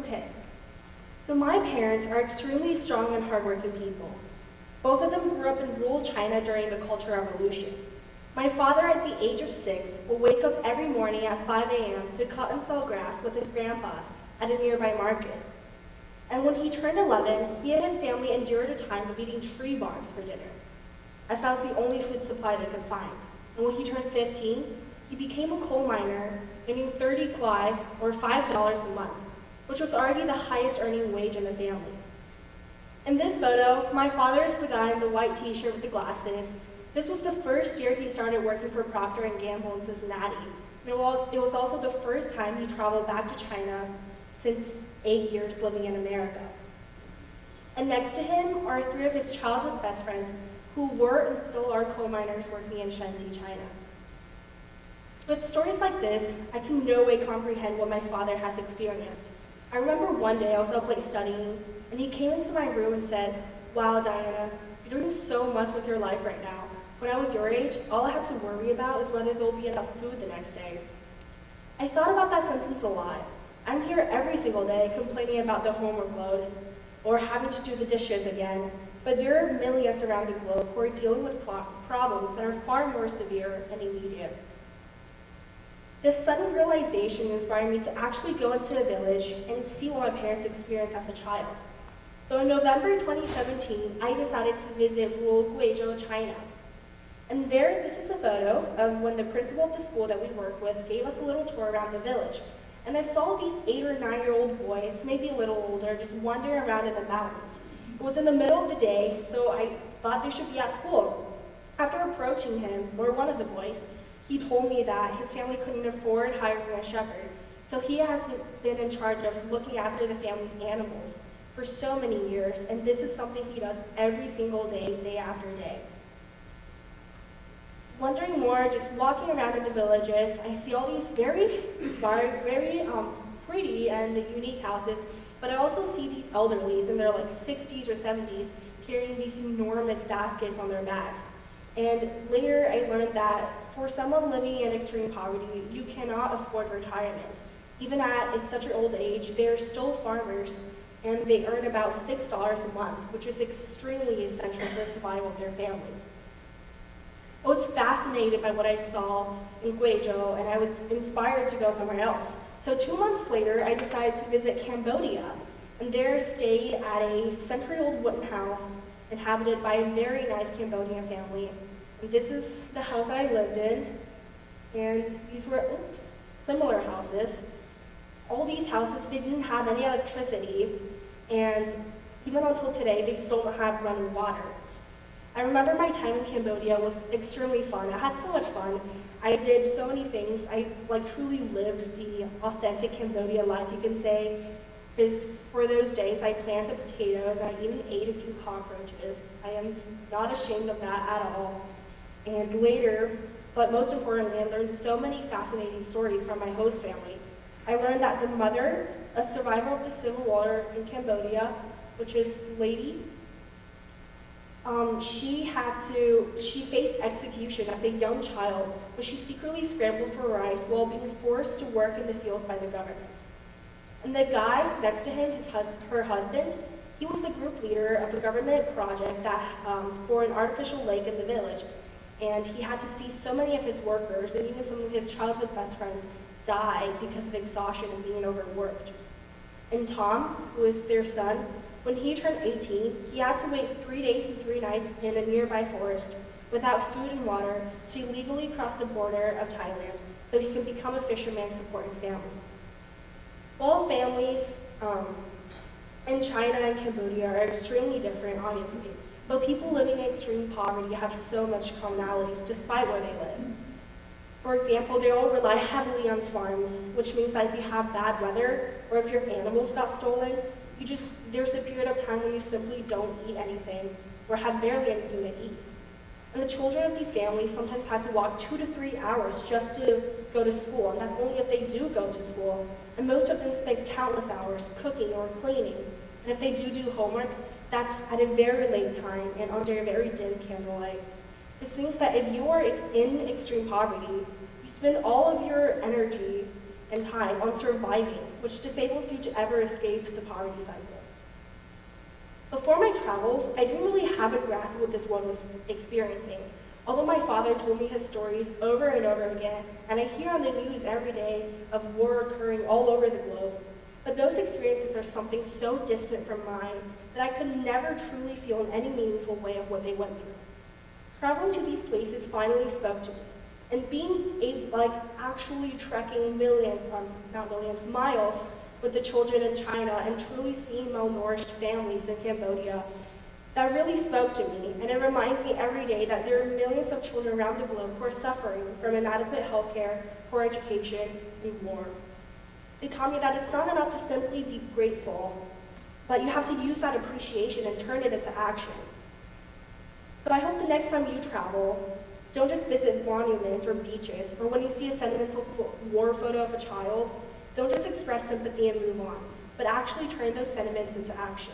Okay, so my parents are extremely strong and hardworking people. Both of them grew up in rural China during the Cultural Revolution. My father, at the age of 6, will wake up every morning at 5 a.m. to cut and sell grass with his grandpa at a nearby market. And when he turned 11, he and his family endured a time of eating tree barks for dinner, as that was the only food supply they could find. And when he turned 15, he became a coal miner, earning 30 kwai, or $5 a month, which was already the highest earning wage in the family. In this photo, my father is the guy in the white t-shirt with the glasses. This was the first year he started working for Procter & Gamble in Cincinnati. And it was also the first time he traveled back to China since 8 years living in America. And next to him are 3 of his childhood best friends who were and still are coal miners working in Shanxi, China. With stories like this, I can in no way comprehend what my father has experienced. I remember one day I was up late studying, and he came into my room and said, "Wow, Diana, you're doing so much with your life right now. When I was your age, all I had to worry about is whether there'll be enough food the next day." I thought about that sentence a lot. I'm here every single day complaining about the homework load, or having to do the dishes again, but there are millions around the globe who are dealing with problems that are far more severe and immediate. This sudden realization inspired me to actually go into a village and see what my parents experienced as a child. So in November 2017, I decided to visit rural Guizhou, China. And there, this is a photo of when the principal of the school that we worked with gave us a little tour around the village. And I saw these 8 or 9-year-old boys, maybe a little older, just wandering around in the mountains. It was in the middle of the day, so I thought they should be at school. After approaching him, or one of the boys, he told me that his family couldn't afford hiring a shepherd, so he has been in charge of looking after the family's animals for so many years, and this is something he does every single day, day after day. Wondering more, just walking around in the villages, I see all these very inspiring, very pretty and unique houses, but I also see these elderlies in their 60s or 70s carrying these enormous baskets on their backs. And later I learned that for someone living in extreme poverty, you cannot afford retirement. Even at such an old age, they're still farmers, and they earn about $6 a month, which is extremely essential for the survival of their families. I was fascinated by what I saw in Guizhou, and I was inspired to go somewhere else. So 2 months later, I decided to visit Cambodia, and there stayed at a century-old wooden house inhabited by a very nice Cambodian family. And this is the house that I lived in, and these were similar houses. All these houses, they didn't have any electricity, and even until today, they still don't have running water. I remember my time in Cambodia was extremely fun. I had so much fun. I did so many things. I truly lived the authentic Cambodia life, you can say, because for those days I planted potatoes, and I even ate a few cockroaches. I am not ashamed of that at all. And later, but most importantly, I learned so many fascinating stories from my host family. I learned that the mother, a survivor of the civil war in Cambodia, which is Lady, she faced execution as a young child when she secretly scrambled for rice while being forced to work in the field by the government. And the guy next to him, her husband, he was the group leader of a government project for an artificial lake in the village. And he had to see so many of his workers and even some of his childhood best friends die because of exhaustion and being overworked. And Tom, who is their son, when he turned 18, he had to wait 3 days and 3 nights in a nearby forest without food and water to legally cross the border of Thailand so he could become a fisherman and support his family. While families in China and Cambodia are extremely different, obviously, but people living in extreme poverty have so much commonalities despite where they live. For example, they all rely heavily on farms, which means that if you have bad weather or if your animals got stolen, there's a period of time when you simply don't eat anything or have barely anything to eat. And the children of these families sometimes had to walk 2 to 3 hours just to go to school, and that's only if they do go to school. And most of them spend countless hours cooking or cleaning. And if they do homework, that's at a very late time and under a very dim candlelight. This means that if you are in extreme poverty, you spend all of your energy and time on surviving, which disables you to ever escape the poverty cycle. Before my travels, I didn't really have a grasp of what this world was experiencing. Although my father told me his stories over and over again, and I hear on the news every day of war occurring all over the globe, but those experiences are something so distant from mine that I could never truly feel in any meaningful way of what they went through. Traveling to these places finally spoke to me, and being actually trekking miles with the children in China and truly seeing malnourished families in Cambodia, that really spoke to me, and it reminds me every day that there are millions of children around the globe who are suffering from inadequate healthcare, poor education, and war. They taught me that it's not enough to simply be grateful, but you have to use that appreciation and turn it into action. So I hope the next time you travel, don't just visit monuments or beaches, or when you see a sentimental war photo of a child, don't just express sympathy and move on, but actually turn those sentiments into action.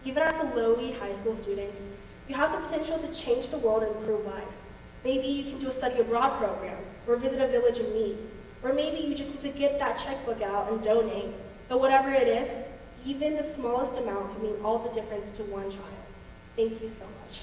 Even as a lowly high school student, you have the potential to change the world and improve lives. Maybe you can do a study abroad program, or visit a village in need, or maybe you just need to get that checkbook out and donate. But whatever it is, even the smallest amount can mean all the difference to one child. Thank you so much.